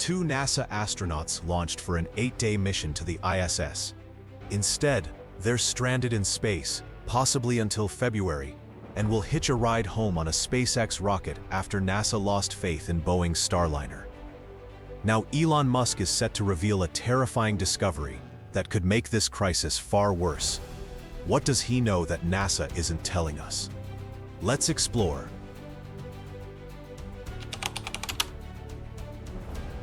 Two NASA astronauts launched for an 8-day mission to the ISS. Instead, they're stranded in space, possibly until February, and will hitch a ride home on a SpaceX rocket after NASA lost faith in Boeing Starliner. Now, Elon Musk is set to reveal a terrifying discovery that could make this crisis far worse. What does he know that NASA isn't telling us? Let's explore.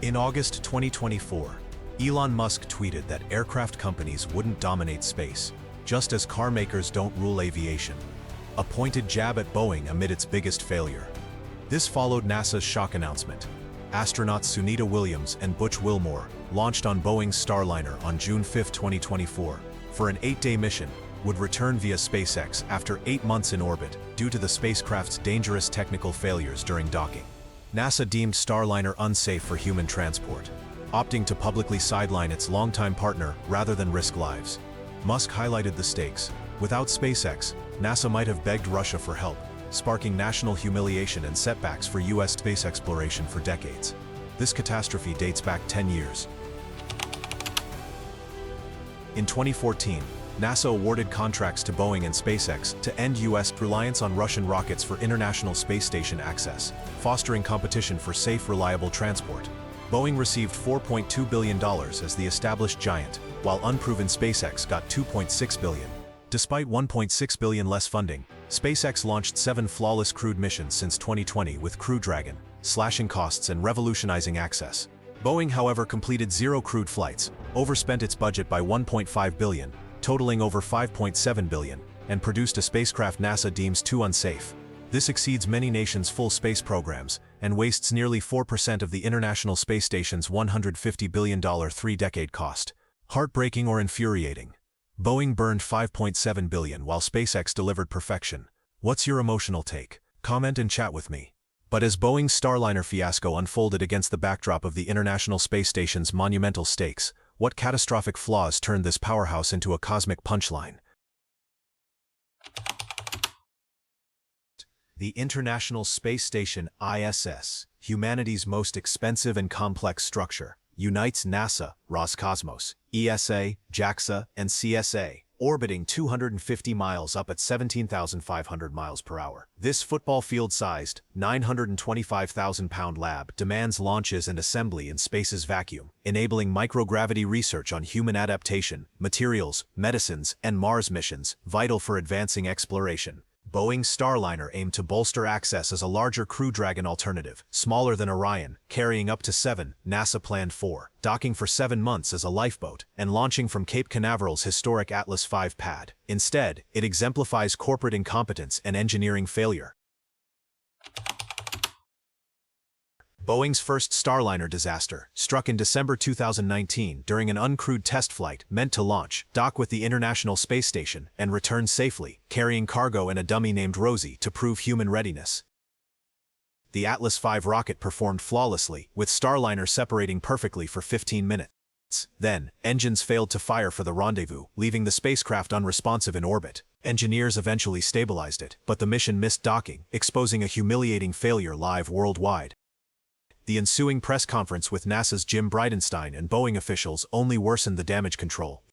In August 2024, Elon Musk tweeted that aircraft companies wouldn't dominate space, just as car makers don't rule aviation. A pointed jab at Boeing amid its biggest failure. This followed NASA's shock announcement. Astronauts Sunita Williams and Butch Wilmore launched on Boeing's Starliner on June 5, 2024, for an 8-day mission, would return via SpaceX after 8 months in orbit due to the spacecraft's dangerous technical failures during docking. NASA deemed Starliner unsafe for human transport, opting to publicly sideline its longtime partner rather than risk lives. Musk highlighted the stakes. Without SpaceX, NASA might have begged Russia for help, sparking national humiliation and setbacks for U.S. space exploration for decades. This catastrophe dates back 10 years. In 2014, NASA awarded contracts to Boeing and SpaceX to end U.S. reliance on Russian rockets for International Space Station access, fostering competition for safe, reliable transport. Boeing received $4.2 billion as the established giant, while unproven SpaceX got $2.6 billion. Despite $1.6 billion less funding, SpaceX launched 7 flawless crewed missions since 2020 with Crew Dragon, slashing costs and revolutionizing access. Boeing, however, completed 0 crewed flights, overspent its budget by $1.5 billion, totaling over $5.7 billion, and produced a spacecraft NASA deems too unsafe. This exceeds many nations' full space programs and wastes nearly 4% of the International Space Station's $150 billion 3-decade cost. Heartbreaking or infuriating? Boeing burned $5.7 billion while SpaceX delivered perfection. What's your emotional take? Comment and chat with me. But as Boeing's Starliner fiasco unfolded against the backdrop of the International Space Station's monumental stakes, what catastrophic flaws turned this powerhouse into a cosmic punchline? The International Space Station, ISS, humanity's most expensive and complex structure, unites NASA, Roscosmos, ESA, JAXA, and CSA, orbiting 250 miles up at 17,500 miles per hour. This football field-sized, 925,000-pound lab demands launches and assembly in space's vacuum, enabling microgravity research on human adaptation, materials, medicines, and Mars missions, vital for advancing exploration. Boeing's Starliner aimed to bolster access as a larger Crew Dragon alternative, smaller than Orion, carrying up to 7, NASA planned 4, docking for 7 months as a lifeboat, and launching from Cape Canaveral's historic Atlas V pad. Instead, it exemplifies corporate incompetence and engineering failure. Boeing's first Starliner disaster struck in December 2019 during an uncrewed test flight meant to launch, dock with the International Space Station, and return safely, carrying cargo and a dummy named Rosie to prove human readiness. The Atlas V rocket performed flawlessly, with Starliner separating perfectly for 15 minutes. Then, engines failed to fire for the rendezvous, leaving the spacecraft unresponsive in orbit. Engineers eventually stabilized it, but the mission missed docking, exposing a humiliating failure live worldwide. The ensuing press conference with NASA's Jim Bridenstine and Boeing officials only worsened the damage control.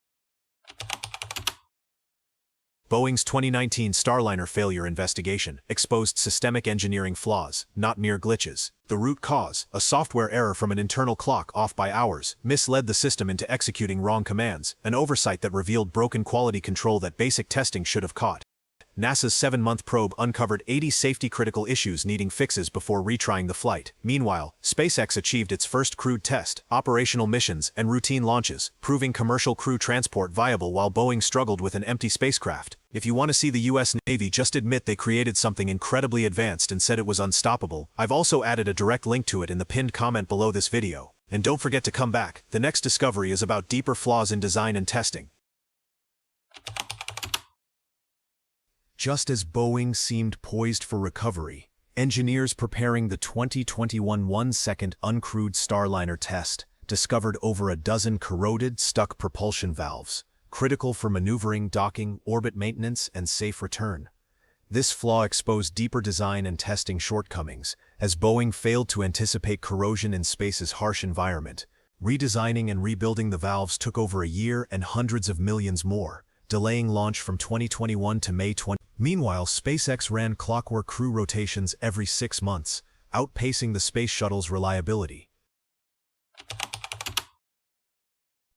Boeing's 2019 Starliner failure investigation exposed systemic engineering flaws, not mere glitches. The root cause, a software error from an internal clock off by hours, misled the system into executing wrong commands, an oversight that revealed broken quality control that basic testing should have caught. NASA's 7-month probe uncovered 80 safety-critical issues needing fixes before retrying the flight. Meanwhile, SpaceX achieved its first crewed test, operational missions, and routine launches, proving commercial crew transport viable while Boeing struggled with an empty spacecraft. If you want to see the US Navy just admit they created something incredibly advanced and said it was unstoppable, I've also added a direct link to it in the pinned comment below this video. And don't forget to come back. The next discovery is about deeper flaws in design and testing. Just as Boeing seemed poised for recovery, engineers preparing the 2021 1-second uncrewed Starliner test discovered over a dozen corroded, stuck propulsion valves, critical for maneuvering, docking, orbit maintenance, and safe return. This flaw exposed deeper design and testing shortcomings, as Boeing failed to anticipate corrosion in space's harsh environment. Redesigning and rebuilding the valves took over a year and hundreds of millions more, delaying launch from 2021 to May 20. Meanwhile, SpaceX ran clockwork crew rotations every 6 months, outpacing the space shuttle's reliability.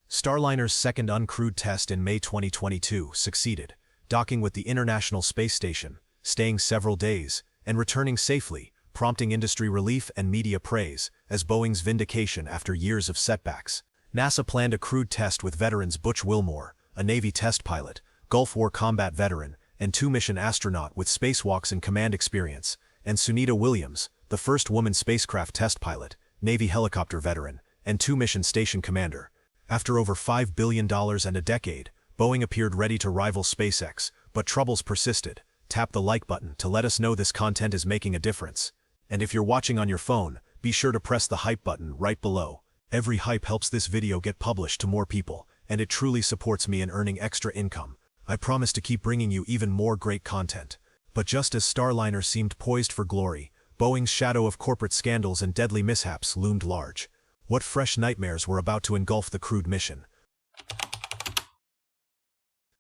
Starliner's second uncrewed test in May 2022 succeeded, docking with the International Space Station, staying several days, and returning safely, prompting industry relief and media praise as Boeing's vindication after years of setbacks. NASA planned a crewed test with veterans Butch Wilmore, a Navy test pilot, Gulf War combat veteran, and two-mission astronaut with spacewalks and command experience, and Sunita Williams, the first woman spacecraft test pilot, Navy helicopter veteran, and two-mission station commander. After over $5 billion and a decade, Boeing appeared ready to rival SpaceX, but troubles persisted. Tap the like button to let us know this content is making a difference. And if you're watching on your phone, be sure to press the hype button right below. Every hype helps this video get published to more people, and it truly supports me in earning extra income. I promise to keep bringing you even more great content. But just as Starliner seemed poised for glory, Boeing's shadow of corporate scandals and deadly mishaps loomed large. What fresh nightmares were about to engulf the crewed mission?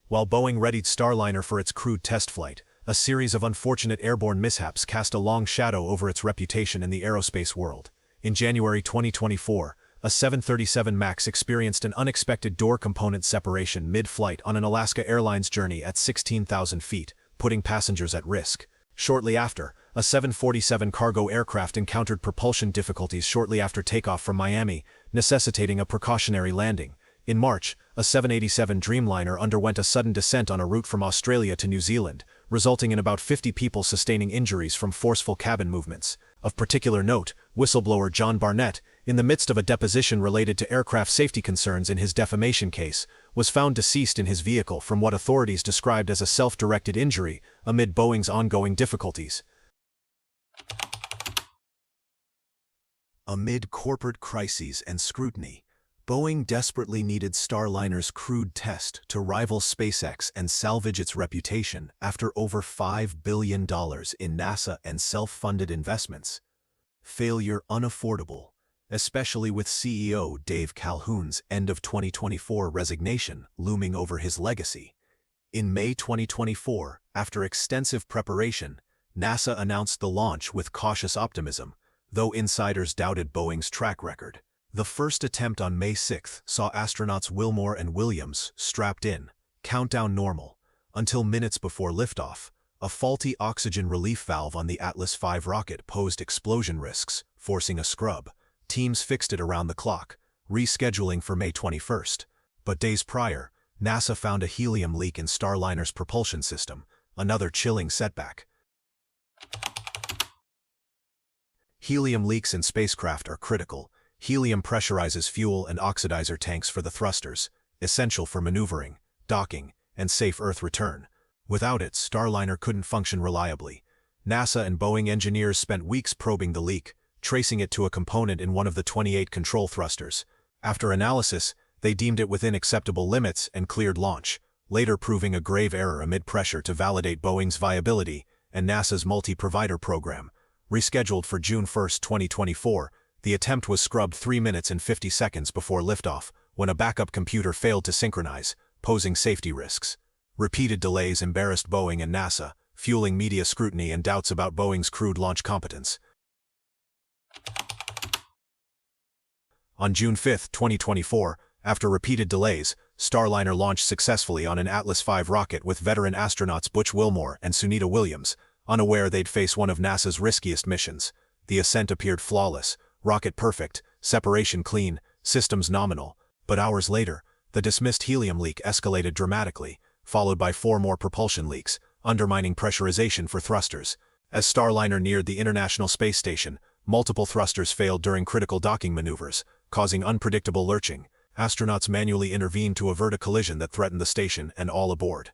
While Boeing readied Starliner for its crewed test flight, a series of unfortunate airborne mishaps cast a long shadow over its reputation in the aerospace world. In January 2024, a 737 MAX experienced an unexpected door component separation mid-flight on an Alaska Airlines journey at 16,000 feet, putting passengers at risk. Shortly after, a 747 cargo aircraft encountered propulsion difficulties shortly after takeoff from Miami, necessitating a precautionary landing. In March, a 787 Dreamliner underwent a sudden descent on a route from Australia to New Zealand, resulting in about 50 people sustaining injuries from forceful cabin movements. Of particular note, whistleblower John Barnett, in the midst of a deposition related to aircraft safety concerns in his defamation case, was found deceased in his vehicle from what authorities described as a self-directed injury amid Boeing's ongoing difficulties. Amid corporate crises and scrutiny, Boeing desperately needed Starliner's crewed test to rival SpaceX and salvage its reputation after over $5 billion in NASA and self-funded investments. Failure unaffordable, especially with CEO Dave Calhoun's end of 2024 resignation looming over his legacy. In May 2024, after extensive preparation, NASA announced the launch with cautious optimism, though insiders doubted Boeing's track record. The first attempt on May 6 saw astronauts Wilmore and Williams strapped in, countdown normal, until minutes before liftoff. A faulty oxygen relief valve on the Atlas V rocket posed explosion risks, forcing a scrub. Teams fixed it around the clock, rescheduling for May 21. But days prior, NASA found a helium leak in Starliner's propulsion system, another chilling setback. Helium leaks in spacecraft are critical. Helium pressurizes fuel and oxidizer tanks for the thrusters, essential for maneuvering, docking, and safe Earth return. Without it, Starliner couldn't function reliably. NASA and Boeing engineers spent weeks probing the leak, tracing it to a component in one of the 28 control thrusters. After analysis, they deemed it within acceptable limits and cleared launch, later proving a grave error amid pressure to validate Boeing's viability and NASA's multi-provider program. Rescheduled for June 1, 2024, the attempt was scrubbed 3 minutes and 50 seconds before liftoff, when a backup computer failed to synchronize, posing safety risks. Repeated delays embarrassed Boeing and NASA, fueling media scrutiny and doubts about Boeing's crewed launch competence. On June 5, 2024, after repeated delays, Starliner launched successfully on an Atlas V rocket with veteran astronauts Butch Wilmore and Sunita Williams, unaware they'd face one of NASA's riskiest missions. The ascent appeared flawless, rocket perfect, separation clean, systems nominal, but hours later, the dismissed helium leak escalated dramatically, followed by 4 more propulsion leaks, undermining pressurization for thrusters. As Starliner neared the International Space Station, multiple thrusters failed during critical docking maneuvers, causing unpredictable lurching. Astronauts manually intervened to avert a collision that threatened the station and all aboard.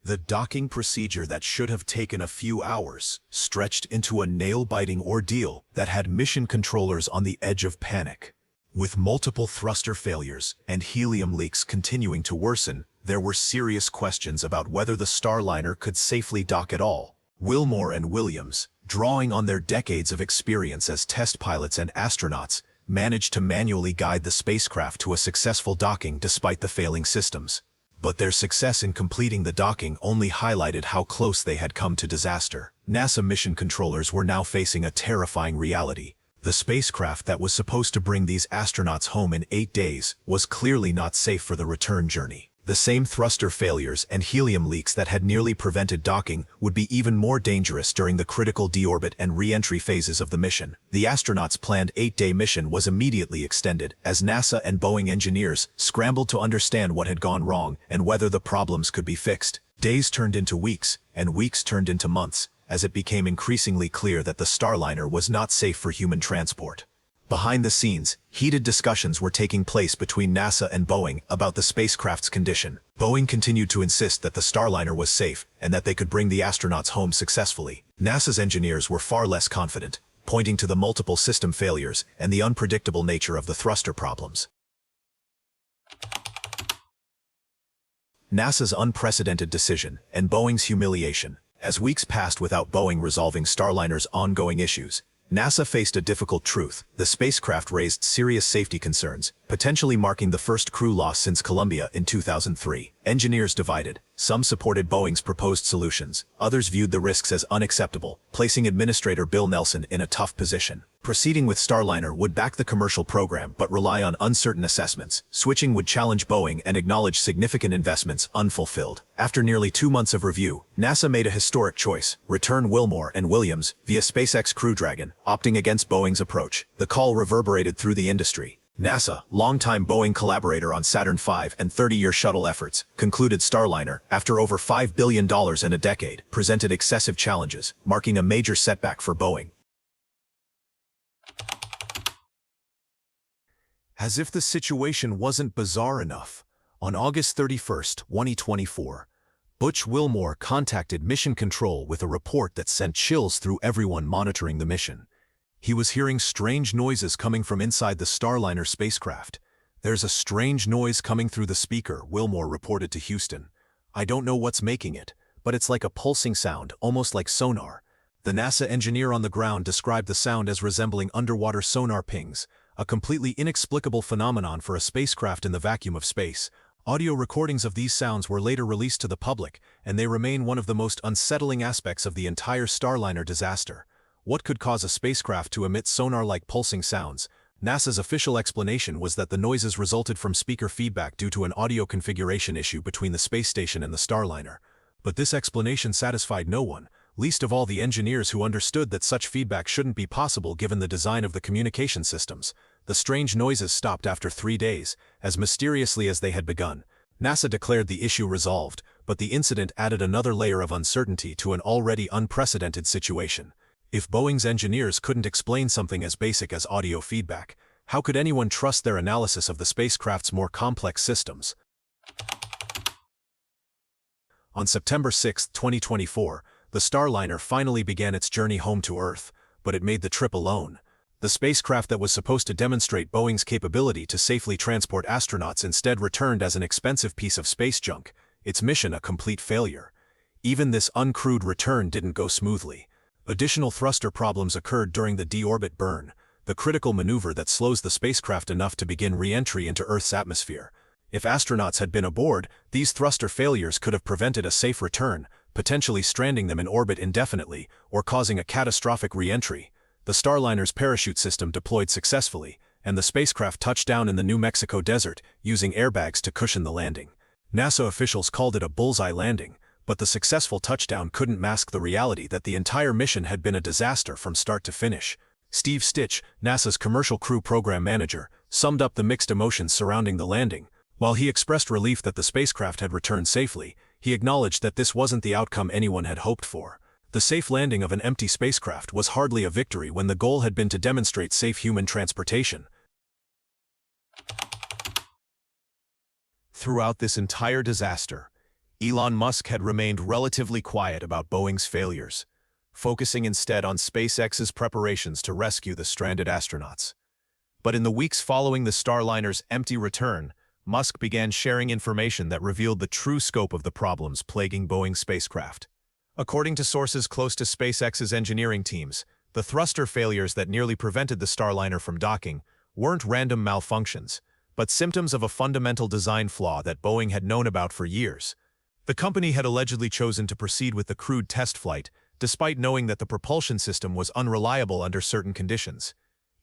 The docking procedure that should have taken a few hours stretched into a nail-biting ordeal that had mission controllers on the edge of panic. With multiple thruster failures and helium leaks continuing to worsen, there were serious questions about whether the Starliner could safely dock at all. Wilmore and Williams, drawing on their decades of experience as test pilots and astronauts, managed to manually guide the spacecraft to a successful docking despite the failing systems. But their success in completing the docking only highlighted how close they had come to disaster. NASA mission controllers were now facing a terrifying reality. The spacecraft that was supposed to bring these astronauts home in 8 days was clearly not safe for the return journey. The same thruster failures and helium leaks that had nearly prevented docking would be even more dangerous during the critical deorbit and re-entry phases of the mission. The astronauts' planned 8-day mission was immediately extended as NASA and Boeing engineers scrambled to understand what had gone wrong and whether the problems could be fixed. Days turned into weeks, and weeks turned into months, as it became increasingly clear that the Starliner was not safe for human transport. Behind the scenes, heated discussions were taking place between NASA and Boeing about the spacecraft's condition. Boeing continued to insist that the Starliner was safe and that they could bring the astronauts home successfully. NASA's engineers were far less confident, pointing to the multiple system failures and the unpredictable nature of the thruster problems. NASA's unprecedented decision and Boeing's humiliation. As weeks passed without Boeing resolving Starliner's ongoing issues, NASA faced a difficult truth. The spacecraft raised serious safety concerns, potentially marking the first crew loss since Columbia in 2003. Engineers divided. Some supported Boeing's proposed solutions. Others viewed the risks as unacceptable, placing Administrator Bill Nelson in a tough position. Proceeding with Starliner would back the commercial program but rely on uncertain assessments. Switching would challenge Boeing and acknowledge significant investments unfulfilled. After nearly 2 months of review, NASA made a historic choice: return Wilmore and Williams via SpaceX Crew Dragon, opting against Boeing's approach. The call reverberated through the industry. NASA, longtime Boeing collaborator on Saturn V and 30-year shuttle efforts, concluded Starliner, after over $5 billion in a decade, presented excessive challenges, marking a major setback for Boeing. As if the situation wasn't bizarre enough, on August 31, 2024, Butch Wilmore contacted Mission Control with a report that sent chills through everyone monitoring the mission. He was hearing strange noises coming from inside the Starliner spacecraft. "There's a strange noise coming through the speaker," Wilmore reported to Houston. "I don't know what's making it, but it's like a pulsing sound, almost like sonar." The NASA engineer on the ground described the sound as resembling underwater sonar pings, a completely inexplicable phenomenon for a spacecraft in the vacuum of space. Audio recordings of these sounds were later released to the public, and they remain one of the most unsettling aspects of the entire Starliner disaster. What could cause a spacecraft to emit sonar-like pulsing sounds? NASA's official explanation was that the noises resulted from speaker feedback due to an audio configuration issue between the space station and the Starliner. But this explanation satisfied no one, least of all the engineers who understood that such feedback shouldn't be possible given the design of the communication systems. The strange noises stopped after 3 days, as mysteriously as they had begun. NASA declared the issue resolved, but the incident added another layer of uncertainty to an already unprecedented situation. If Boeing's engineers couldn't explain something as basic as audio feedback, how could anyone trust their analysis of the spacecraft's more complex systems? On September 6, 2024, the Starliner finally began its journey home to Earth, but it made the trip alone. The spacecraft that was supposed to demonstrate Boeing's capability to safely transport astronauts instead returned as an expensive piece of space junk, its mission a complete failure. Even this uncrewed return didn't go smoothly. Additional thruster problems occurred during the deorbit burn, the critical maneuver that slows the spacecraft enough to begin re-entry into Earth's atmosphere. If astronauts had been aboard, these thruster failures could have prevented a safe return, potentially stranding them in orbit indefinitely or causing a catastrophic re-entry. The Starliner's parachute system deployed successfully, and the spacecraft touched down in the New Mexico desert, using airbags to cushion the landing. NASA officials called it a bullseye landing, but the successful touchdown couldn't mask the reality that the entire mission had been a disaster from start to finish. Steve Stitch, NASA's commercial crew program manager, summed up the mixed emotions surrounding the landing. While he expressed relief that the spacecraft had returned safely, he acknowledged that this wasn't the outcome anyone had hoped for. The safe landing of an empty spacecraft was hardly a victory when the goal had been to demonstrate safe human transportation. Throughout this entire disaster, Elon Musk had remained relatively quiet about Boeing's failures, focusing instead on SpaceX's preparations to rescue the stranded astronauts. But in the weeks following the Starliner's empty return, Musk began sharing information that revealed the true scope of the problems plaguing Boeing's spacecraft. According to sources close to SpaceX's engineering teams, the thruster failures that nearly prevented the Starliner from docking weren't random malfunctions, but symptoms of a fundamental design flaw that Boeing had known about for years. The company had allegedly chosen to proceed with the crewed test flight, despite knowing that the propulsion system was unreliable under certain conditions.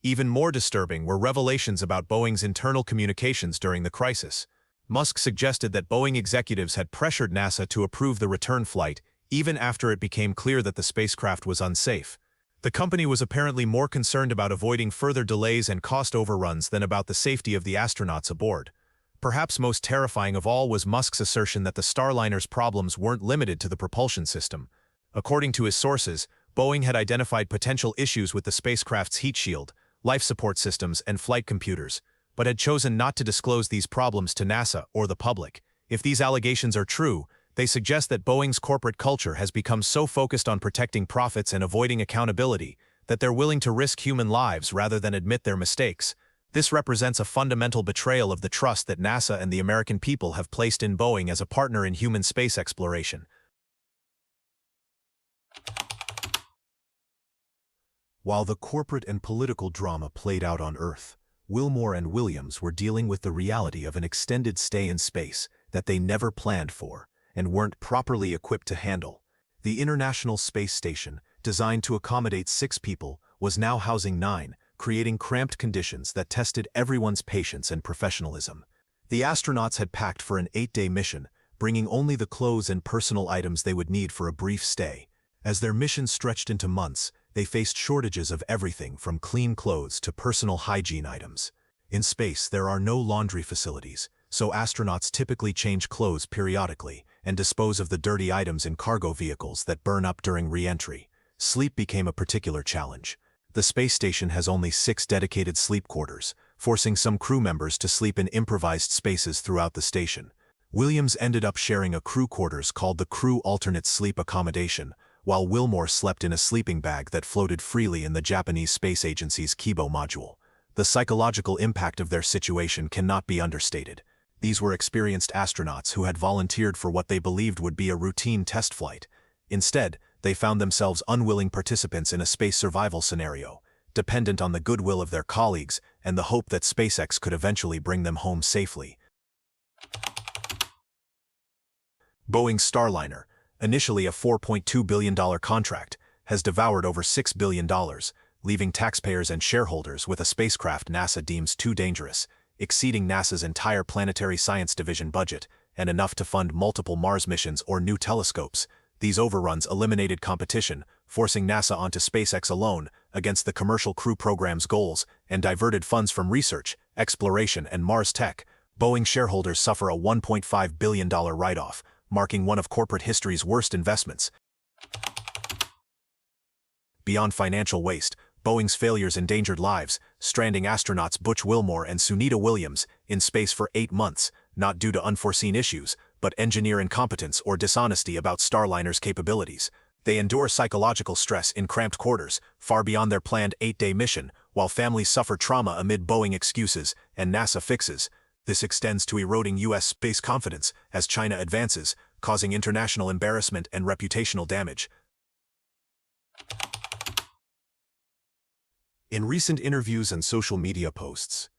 Even more disturbing were revelations about Boeing's internal communications during the crisis. Musk suggested that Boeing executives had pressured NASA to approve the return flight, even after it became clear that the spacecraft was unsafe. The company was apparently more concerned about avoiding further delays and cost overruns than about the safety of the astronauts aboard. Perhaps most terrifying of all was Musk's assertion that the Starliner's problems weren't limited to the propulsion system. According to his sources, Boeing had identified potential issues with the spacecraft's heat shield, life support systems, and flight computers, but had chosen not to disclose these problems to NASA or the public. If these allegations are true, they suggest that Boeing's corporate culture has become so focused on protecting profits and avoiding accountability that they're willing to risk human lives rather than admit their mistakes. This represents a fundamental betrayal of the trust that NASA and the American people have placed in Boeing as a partner in human space exploration. While the corporate and political drama played out on Earth, Wilmore and Williams were dealing with the reality of an extended stay in space that they never planned for and weren't properly equipped to handle. The International Space Station, designed to accommodate 6 people, was now housing 9, creating cramped conditions that tested everyone's patience and professionalism. The astronauts had packed for an 8-day mission, bringing only the clothes and personal items they would need for a brief stay. As their mission stretched into months, they faced shortages of everything from clean clothes to personal hygiene items. In space, there are no laundry facilities, so astronauts typically change clothes periodically and dispose of the dirty items in cargo vehicles that burn up during re-entry. Sleep became a particular challenge. The space station has only 6 dedicated sleep quarters, forcing some crew members to sleep in improvised spaces throughout the station. Williams ended up sharing a crew quarters called the Crew Alternate Sleep Accommodation, while Wilmore slept in a sleeping bag that floated freely in the Japanese Space Agency's Kibo module. The psychological impact of their situation cannot be understated. These were experienced astronauts who had volunteered for what they believed would be a routine test flight. Instead, they found themselves unwilling participants in a space survival scenario, dependent on the goodwill of their colleagues and the hope that SpaceX could eventually bring them home safely. Boeing Starliner, initially a $4.2 billion contract, has devoured over $6 billion, leaving taxpayers and shareholders with a spacecraft NASA deems too dangerous, exceeding NASA's entire Planetary Science Division budget, and enough to fund multiple Mars missions or new telescopes. These overruns eliminated competition, forcing NASA onto SpaceX alone against the commercial crew program's goals, and diverted funds from research, exploration, and Mars tech. Boeing shareholders suffer a $1.5 billion write-off, marking one of corporate history's worst investments. Beyond financial waste, Boeing's failures endangered lives, stranding astronauts Butch Wilmore and Sunita Williams in space for 8 months, not due to unforeseen issues, but engineer incompetence or dishonesty about Starliner's capabilities. They endure psychological stress in cramped quarters, far beyond their planned 8-day mission, while families suffer trauma amid Boeing excuses and NASA fixes. This extends to eroding U.S. space confidence as China advances, causing international embarrassment and reputational damage. In recent interviews and social media posts,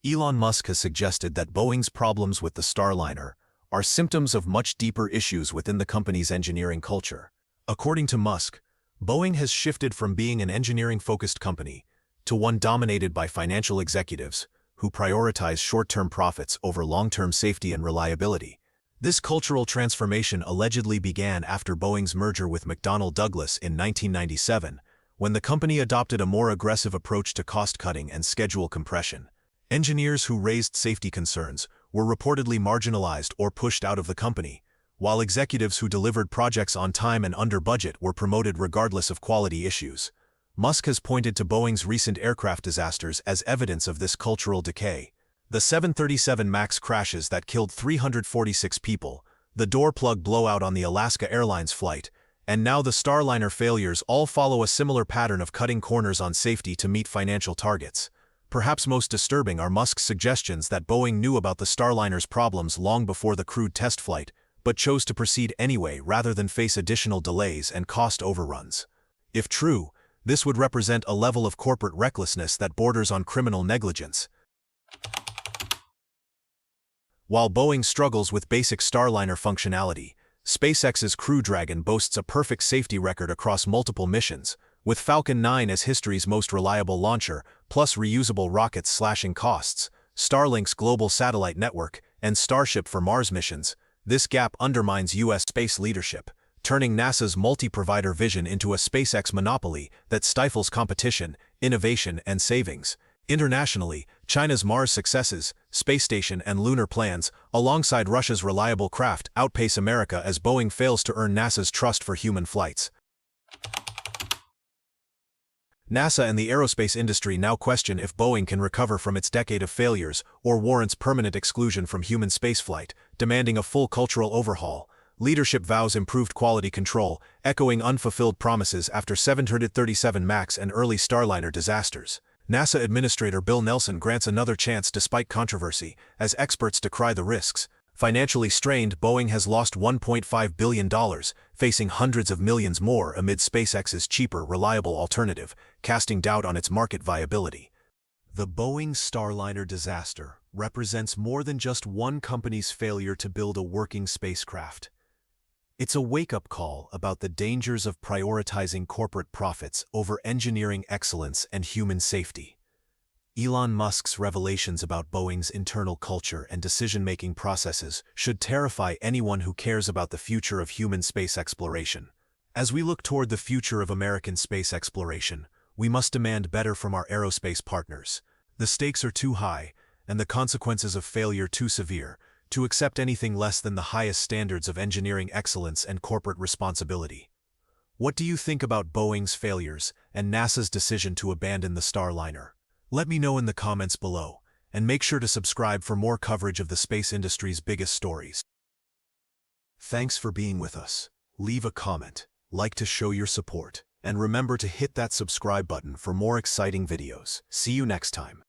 Elon Musk has suggested that Boeing's problems with the Starliner are symptoms of much deeper issues within the company's engineering culture. According to Musk, Boeing has shifted from being an engineering-focused company to one dominated by financial executives who prioritize short-term profits over long-term safety and reliability. This cultural transformation allegedly began after Boeing's merger with McDonnell Douglas in 1997, when the company adopted a more aggressive approach to cost-cutting and schedule compression. Engineers who raised safety concerns were reportedly marginalized or pushed out of the company, while executives who delivered projects on time and under budget were promoted regardless of quality issues. Musk has pointed to Boeing's recent aircraft disasters as evidence of this cultural decay. The 737 MAX crashes that killed 346 people, the door plug blowout on the Alaska Airlines flight, and now the Starliner failures all follow a similar pattern of cutting corners on safety to meet financial targets. Perhaps most disturbing are Musk's suggestions that Boeing knew about the Starliner's problems long before the crewed test flight, but chose to proceed anyway rather than face additional delays and cost overruns. If true, this would represent a level of corporate recklessness that borders on criminal negligence. While Boeing struggles with basic Starliner functionality, SpaceX's Crew Dragon boasts a perfect safety record across multiple missions, with Falcon 9 as history's most reliable launcher, plus reusable rockets slashing costs, Starlink's global satellite network, and Starship for Mars missions. This gap undermines U.S. space leadership, turning NASA's multi-provider vision into a SpaceX monopoly that stifles competition, innovation, and savings. Internationally, China's Mars successes, space station and lunar plans, alongside Russia's reliable craft, outpace America as Boeing fails to earn NASA's trust for human flights. NASA and the aerospace industry now question if Boeing can recover from its decade of failures or warrants permanent exclusion from human spaceflight, demanding a full cultural overhaul. Leadership vows improved quality control, echoing unfulfilled promises after 737 MAX and early Starliner disasters. NASA Administrator Bill Nelson grants another chance despite controversy, as experts decry the risks. Financially strained, Boeing has lost $1.5 billion, facing hundreds of millions more amid SpaceX's cheaper, reliable alternative, casting doubt on its market viability. The Boeing Starliner disaster represents more than just one company's failure to build a working spacecraft. It's a wake-up call about the dangers of prioritizing corporate profits over engineering excellence and human safety. Elon Musk's revelations about Boeing's internal culture and decision-making processes should terrify anyone who cares about the future of human space exploration. As we look toward the future of American space exploration, we must demand better from our aerospace partners. The stakes are too high, and the consequences of failure too severe, to accept anything less than the highest standards of engineering excellence and corporate responsibility. What do you think about Boeing's failures and NASA's decision to abandon the Starliner? Let me know in the comments below, and make sure to subscribe for more coverage of the space industry's biggest stories. Thanks for being with us. Leave a comment, like to show your support, and remember to hit that subscribe button for more exciting videos. See you next time.